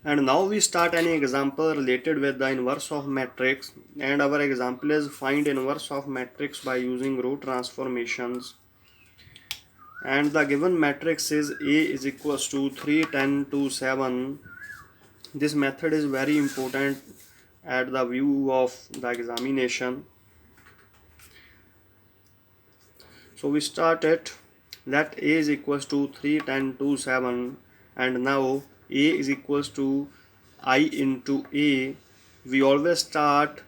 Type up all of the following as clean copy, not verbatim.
And now we start an example related with the inverse of matrix, and our example is find inverse of matrix by using row transformations. And the given matrix is A is equals to 3, 10, 2, 7. This method is very important at the view of the examination. So we start it. Let A is equals to 3, 10, 2, 7, and now A is equals to I into A. We always start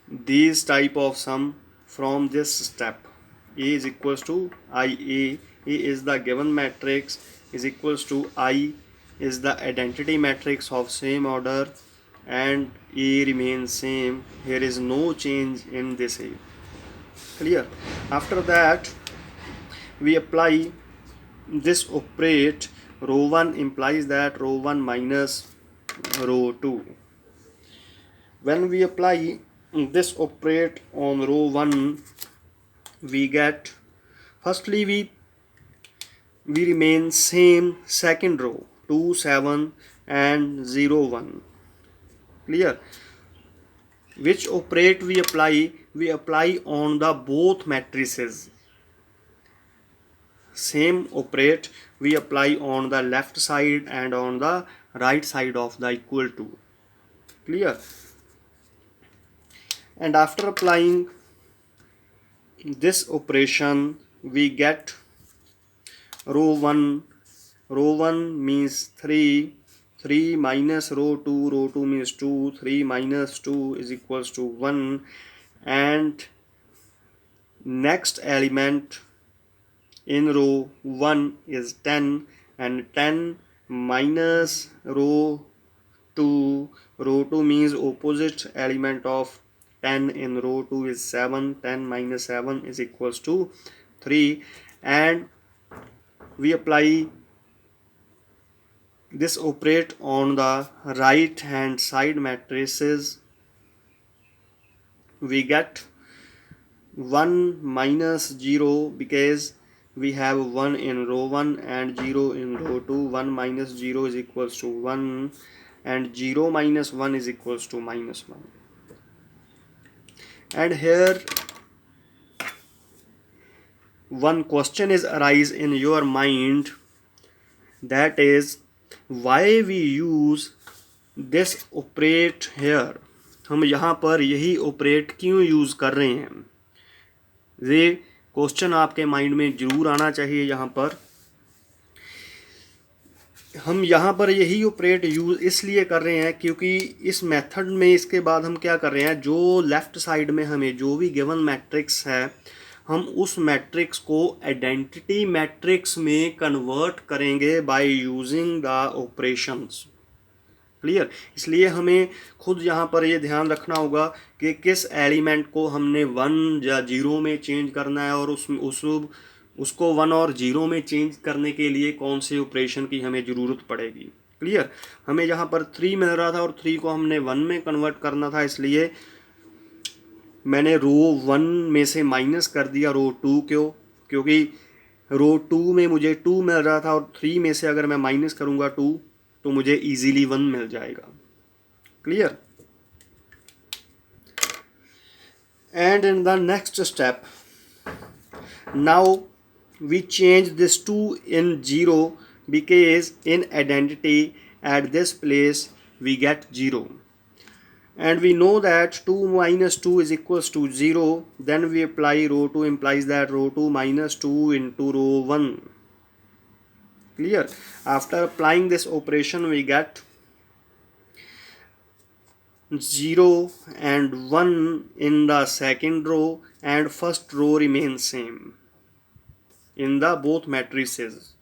these type of sum from this step. A is equals to IA. A is the given matrix is equals to I is the identity matrix of same order, and A remains same. Here is no change in this A. Clear? After that we apply this operate. Row 1 implies that row 1 minus row 2. When we apply this operate on row 1, we get, firstly we remain same second row 2, 7 and 0, 1. Clear? Which operate we apply? We apply on the both matrices. Same operate we apply on the left side and on the right side of the equal to. Clear? And after applying this operation, we get row 1. Row 1 means 3. 3 minus row 2. Row 2 means 2. 3 minus 2 is equals to 1. And next element in row 1 is 10, and 10 minus row 2. Row 2 means opposite element of 10 in row 2 is 7. 10 minus 7 is equals to 3. And we apply this operate on the right hand side matrices. We get 1 minus 0 because we have 1 in row 1 and 0 in row 2. 1 minus 0 is equals to 1, and 0 minus 1 is equals to minus 1. And here one question is arise in your mind, that is why we use this operate here. हम यहाँ पर यही operate क्यों use कर रहे हैं? ये question आपके माइंड में जरूर आना चाहिए। यहाँ पर हम यहाँ पर यही ऑपरेट यूज इसलिए कर रहे हैं क्योंकि इस मेथड में इसके बाद हम क्या कर रहे हैं, जो लेफ्ट साइड में हमें जो भी गिवन मैट्रिक्स है हम उस मैट्रिक्स को आइडेंटिटी मैट्रिक्स में कन्वर्ट करेंगे by using the operations. Clear? इसलिए हमें खुद यहाँ पर ये ध्यान रखना होगा कि किस एलिमेंट को हमने 1 या 0 में चेंज करना है, और उसको 1 और 0 में चेंज करने के लिए कौन से ऑपरेशन की हमें ज़रूरत पड़ेगी। क्लियर? हमें यहाँ पर 3 मिल रहा था और 3 को हमने 1 में कन्वर्ट करना था, इसलिए मैंने रो 1 में से माइनस कर दिया रो 2 क्योंकि रो 2 में मुझे 2 मिल रहा था और 3 में से अगर मैं माइनस करूँगा 2 तो मुझे इजीली 1 मिल जाएगा। Clear? And in the next step now we change this 2 in 0 because in identity at this place we get 0, and we know that 2 minus 2 is equals to 0. Then we apply row 2 implies that row 2 minus 2 into row 1. Clear? After applying this operation we get 0 and 1 in the second row, and first row remains same in the both matrices.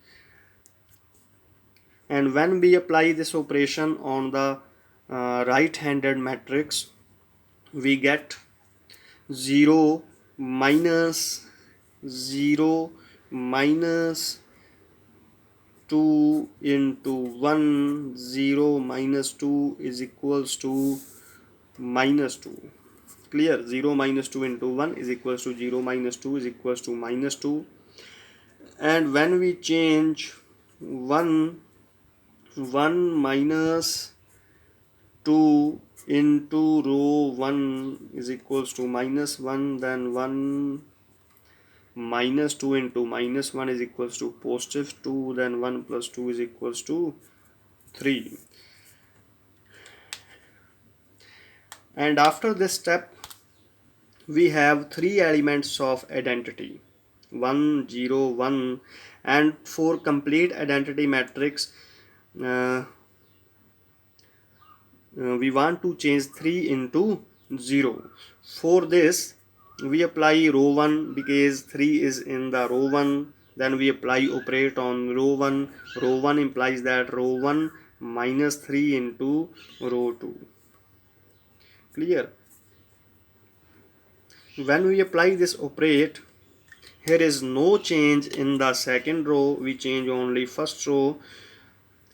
And when we apply this operation on the right-handed matrix, we get 0 minus 0 minus 2 into 1. 0 minus 2 is equals to minus 2. Clear? 0 minus 2 into 1 is equals to 0 minus 2 is equals to minus 2. And when we change 1 1 minus 2 into row 1 is equals to minus 1, then 1 minus 2 into minus 1 is equals to positive 2, then 1 plus 2 is equals to 3. And after this step we have three elements of identity 1 0 1, and for complete identity matrix we want to change 3 into 0. For this we apply row 1 because 3 is in the row 1, then we apply operate on row 1. Row 1 implies that row 1 minus 3 into row 2. Clear? When we apply this operate, here is no change in the second row, we change only first row.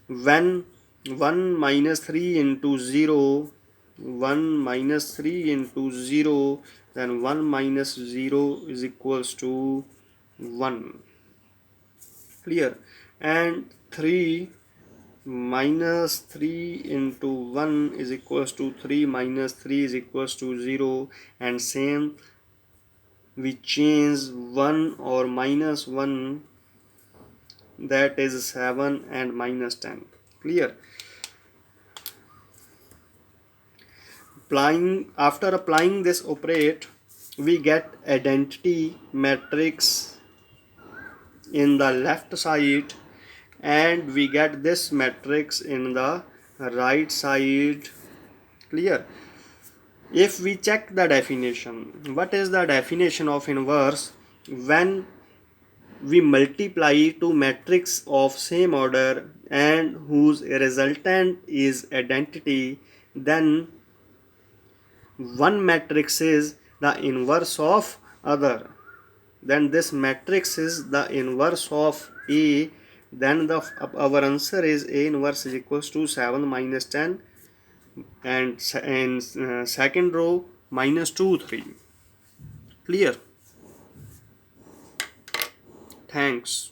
When 1 minus 3 into 0, 1 minus 3 into 0, then 1 minus 0 is equals to 1. Clear? And 3 minus 3 into 1 is equals to 3 minus 3 is equals to 0, and same we change 1 or minus 1, that is 7 and minus 10. Clear? After applying this operate, we get identity matrix in the left side and we get this matrix in the right side. Clear? If we check the definition, what is the definition of inverse? When we multiply two matrices of same order and whose resultant is identity, then one matrix is the inverse of other, then this matrix is the inverse of A, then our answer is A inverse is equals to 7 minus 10, and second row minus 2 3. Clear? Thanks.